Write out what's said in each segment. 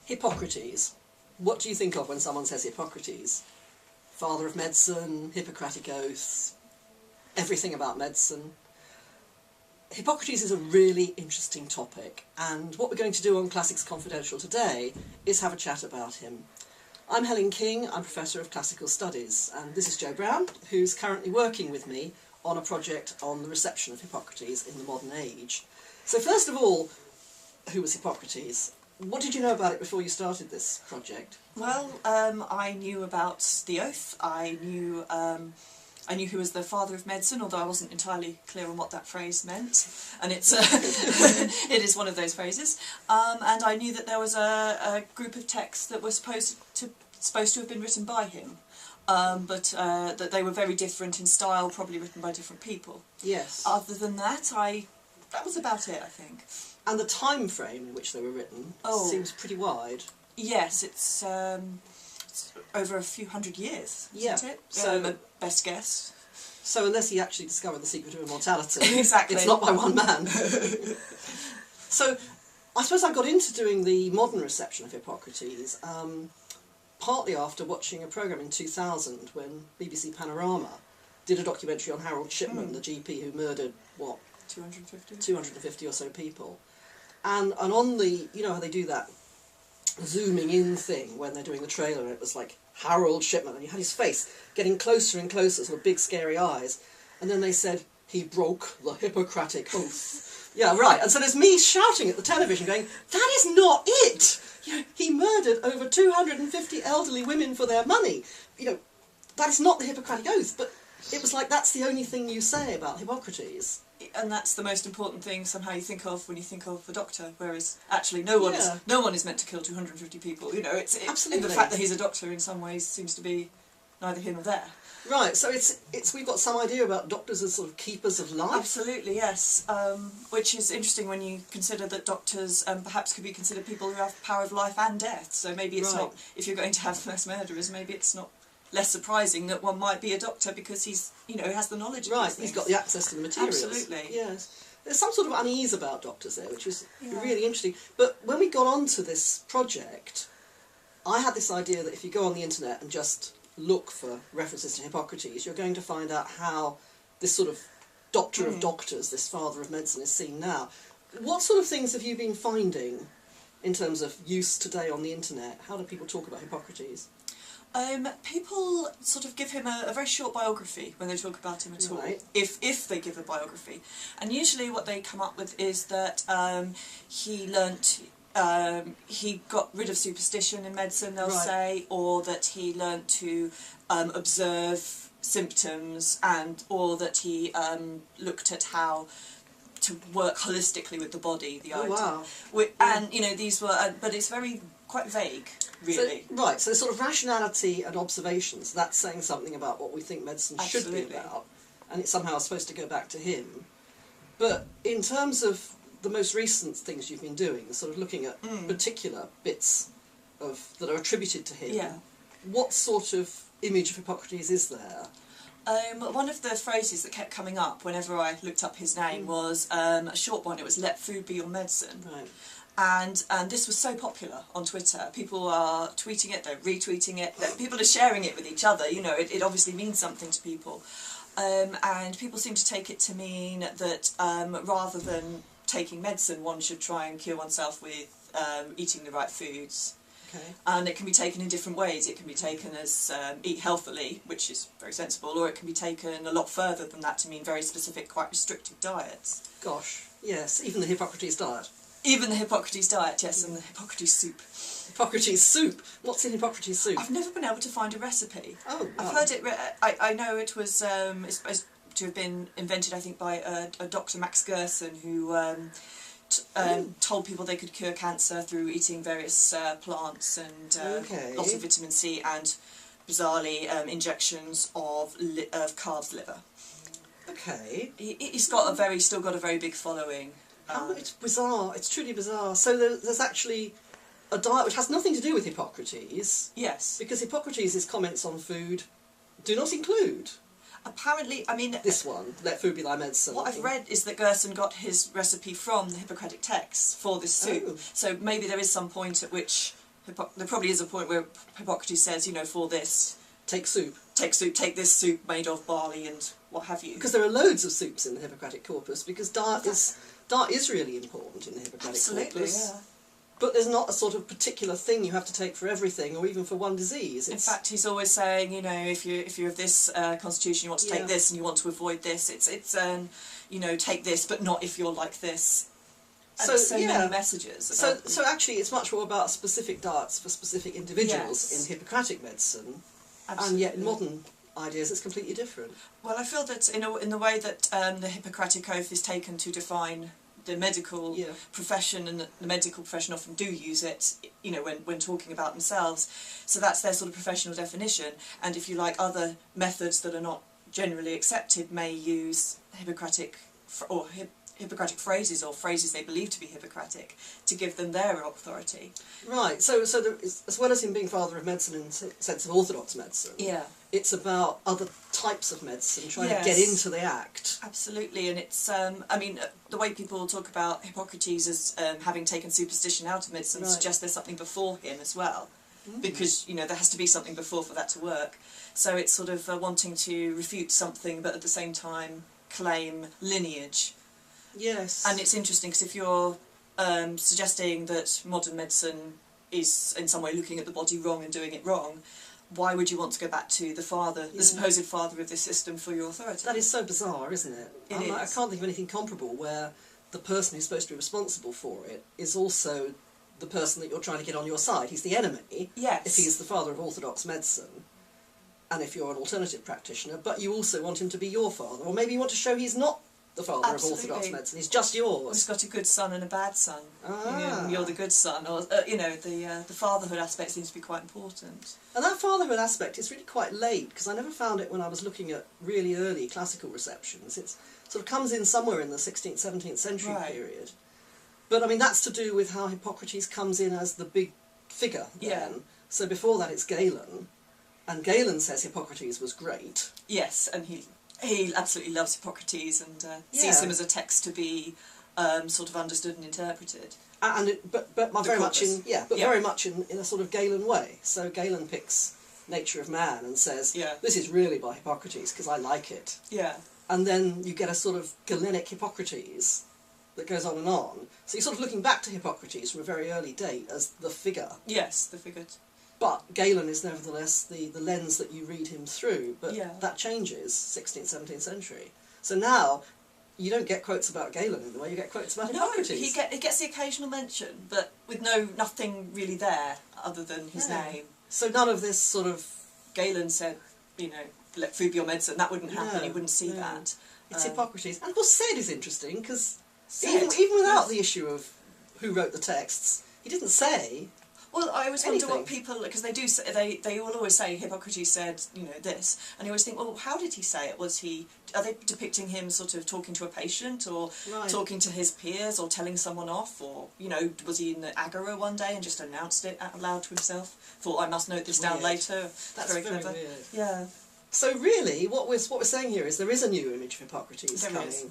Hippocrates. What do you think of when someone says Hippocrates? Father of medicine, Hippocratic Oath, everything about medicine. Hippocrates is a really interesting topic, and what we're going to do on Classics Confidential today is have a chat about him. I'm Helen King, I'm Professor of Classical Studies, and this is Jo Brown, who's currently working with me on a project on the reception of Hippocrates in the modern age. So first of all, who was Hippocrates? What did you know about it before you started this project? Well, I knew about the oath. I knew he was the father of medicine, although I wasn't entirely clear on what that phrase meant. And it's it is one of those phrases. And I knew that there was a group of texts that were supposed to have been written by him, but that they were very different in style, probably written by different people. Yes. Other than that, that was about it, I think. And the time frame in which they were written seems pretty wide. Yes, it's over a few hundred years, isn't it? So, best guess. So unless he actually discovered the secret of immortality, exactly. It's not by one man. So I suppose I got into doing the modern reception of Hippocrates partly after watching a programme in 2000 when BBC Panorama did a documentary on Harold Shipman, the GP who murdered, what? 250 or so people. And on the, you know how they do that zooming in thing when they're doing the trailer, and it was like Harold Shipman, and you had his face getting closer and closer, sort of big scary eyes, and then they said, he broke the Hippocratic Oath. Yeah, right, and so there's me shouting at the television going, that is not it! You know, he murdered over 250 elderly women for their money. You know, that is not the Hippocratic Oath, but it was like that's the only thing you say about Hippocrates. And that's the most important thing somehow you think of when you think of the doctor, whereas actually no one is meant to kill 250 people. You know, it's Absolutely. The fact that he's a doctor in some ways seems to be neither here nor there. Right, so we've got some idea about doctors as sort of keepers of life. Absolutely, yes. Which is interesting when you consider that doctors perhaps could be considered people who have power of life and death. So maybe it's not, if you're going to have mass murderers, maybe it's not less surprising that one might be a doctor because he's, has the knowledge of these things. He's got the access to the materials. Absolutely. Yes. There's some sort of unease about doctors there, which is really interesting. But when we got onto this project, I had this idea that if you go on the internet and just look for references to Hippocrates, you're going to find out how this sort of doctor of doctors, this father of medicine, is seen now. What sort of things have you been finding in terms of use today on the internet? How do people talk about Hippocrates? People sort of give him a very short biography when they talk about him at all, if they give a biography. And usually what they come up with is that he got rid of superstition in medicine, they'll say, or that he learnt to observe symptoms, or that he looked at how to work holistically with the body, the idea. Wow. And, these were, but it's quite vague. Really. So there's sort of rationality and observations. That's saying something about what we think medicine should be about, and it's somehow supposed to go back to him. But in terms of the most recent things you've been doing, sort of looking at particular bits that are attributed to him, what sort of image of Hippocrates is there? One of the phrases that kept coming up whenever I looked up his name was a short one. It was "Let food be your medicine." Right. And this was so popular on Twitter. People are tweeting it, they're retweeting it, people are sharing it with each other. It obviously means something to people. And people seem to take it to mean that rather than taking medicine, one should try and cure oneself with eating the right foods. Okay. And it can be taken in different ways. It can be taken as eat healthily, which is very sensible, or it can be taken a lot further than that to mean very specific, quite restricted diets. Gosh, yes, even the Hippocrates Diet. Even the Hippocrates Diet, yes, and the Hippocrates soup. Hippocrates soup? What's in Hippocrates soup? I've never been able to find a recipe. Oh, wow. I've heard it, I know it was, it's supposed to have been invented, I think, by a Dr. Max Gerson, who told people they could cure cancer through eating various plants and lots of vitamin C and, bizarrely, injections of calves' liver. Okay. He's still got a very big following. It's bizarre. It's truly bizarre. So there's actually a diet which has nothing to do with Hippocrates. Yes. Because Hippocrates' comments on food do not include. Apparently, this one, let food be thy medicine. What I've read is that Gerson got his recipe from the Hippocratic texts for this soup. Oh. So maybe there is some point at which there probably is a point where Hippocrates says, you know, for this, take soup, take this soup made of barley and what have you. Because there are loads of soups in the Hippocratic Corpus, because diet is really important in the Hippocratic Corpus. Yeah. But there's not a sort of particular thing you have to take for everything, or even for one disease. In fact, he's always saying, you know, if you're of this constitution, you want to take this, and you want to avoid this. It's you know, take this, but not if you're like this. And so many messages. So actually, it's much more about specific diets for specific individuals in Hippocratic medicine, and yet in modern ideas, it's completely different. Well, I feel that in the way that the Hippocratic Oath is taken to define the medical profession, and the medical profession often do use it, you know, when talking about themselves. So that's their sort of professional definition. And if you like, other methods that are not generally accepted may use Hippocratic phrases or phrases they believe to be Hippocratic to give them their authority. Right. So there is, as well as him being father of medicine in the sense of orthodox medicine, it's about other types of medicine, trying to get into the act. Absolutely, and it's, I mean, the way people talk about Hippocrates as having taken superstition out of medicine suggests there's something before him as well, because, you know, there has to be something before for that to work. So it's sort of wanting to refute something, but at the same time claim lineage. Yes. And it's interesting, because if you're suggesting that modern medicine is in some way looking at the body wrong and doing it wrong, why would you want to go back to the father, the supposed father of this system, for your authority? That is so bizarre, isn't it? It is. I can't think of anything comparable where the person who's supposed to be responsible for it is also the person that you're trying to get on your side. He's the enemy, if he's the father of orthodox medicine, and if you're an alternative practitioner, but you also want him to be your father, or maybe you want to show he's not the father of orthodox medicine, he's just yours. He's got a good son and a bad son. You're the good son, or you know, the fatherhood aspect seems to be quite important. And that fatherhood aspect is really quite late, because I never found it when I was looking at really early classical receptions. It sort of comes in somewhere in the 16th, 17th century period. But I mean, that's to do with how Hippocrates comes in as the big figure then. So before that it's Galen, and Galen says Hippocrates was great. Yes, and he absolutely loves Hippocrates and sees him as a text to be sort of understood and interpreted. But very much in a sort of Galen way. So Galen picks Nature of Man and says, this is really by Hippocrates because I like it. Yeah. And then you get a sort of Galenic Hippocrates that goes on and on. So you're sort of looking back to Hippocrates from a very early date as the figure. Yes, the figure. But Galen is nevertheless the lens that you read him through, but that changes 16th, 17th century. So now you don't get quotes about Galen in the way you get quotes about Hippocrates. He gets the occasional mention, but with nothing really there other than his name. So none of this sort of... Galen said, you know, let food be your medicine, that wouldn't happen, you wouldn't see that. It's Hippocrates. And of course said is interesting, because even without the issue of who wrote the texts, he didn't say... Well, I always wonder what people, because they do say, they will always say Hippocrates said, you know, this, and you always think, well, how did he say it? Are they depicting him sort of talking to a patient, or talking to his peers, or telling someone off, or, you know, was he in the agora one day and just announced it out loud to himself? Thought, I must note this down later. That's very clever. Weird. Yeah. So really, what we're saying here is there is a new image of Hippocrates coming. Is.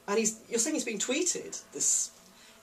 And you're saying he's being tweeted, this...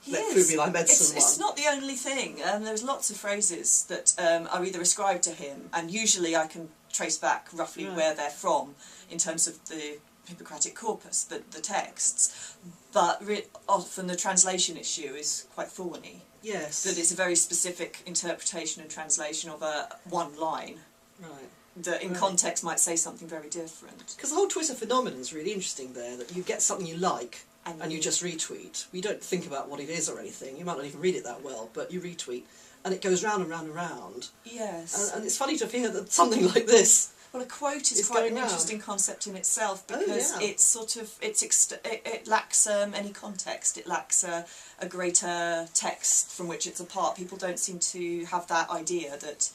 It's not the only thing. There's lots of phrases that are either ascribed to him, and usually I can trace back roughly where they're from in terms of the Hippocratic Corpus, the texts. But often the translation issue is quite thorny. Yes. That it's a very specific interpretation and translation of one line. Right. That in context might say something very different. Because the whole Twitter phenomenon is really interesting there, that you get something you like, and you just retweet. You don't think about what it is or anything. You might not even read it that well, but you retweet, and it goes round and round and round. Yes. And it's funny to hear that something like this. Well, a quote is quite an interesting concept in itself, because it's sort of it lacks any context. It lacks a greater text from which it's a part. People don't seem to have that idea that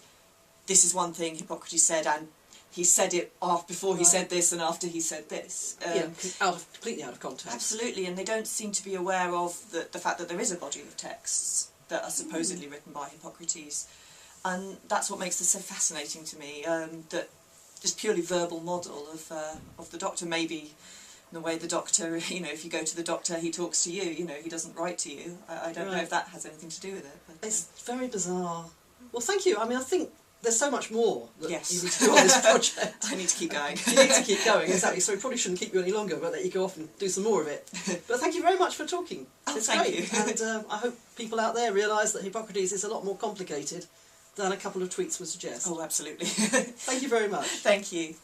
this is one thing Hippocrates said, and he said it before he said this and after he said this. Completely out of context. Absolutely, and they don't seem to be aware of the fact that there is a body of texts that are supposedly written by Hippocrates. And that's what makes this so fascinating to me, that this purely verbal model of the doctor, maybe in the way the doctor, you know, if you go to the doctor, he talks to you, you know, he doesn't write to you. I don't know if that has anything to do with it. But, it's very bizarre. Well, thank you. I mean, I think there's so much more that Yes. you need to do on this project. I need to keep going. You need to keep going, exactly. So we probably shouldn't keep you any longer, but let you go off and do some more of it. But thank you very much for talking. Oh, it's thank great. you. And I hope people out there realise that Hippocrates is a lot more complicated than a couple of tweets would suggest. Oh, absolutely. Thank you very much. Thank you.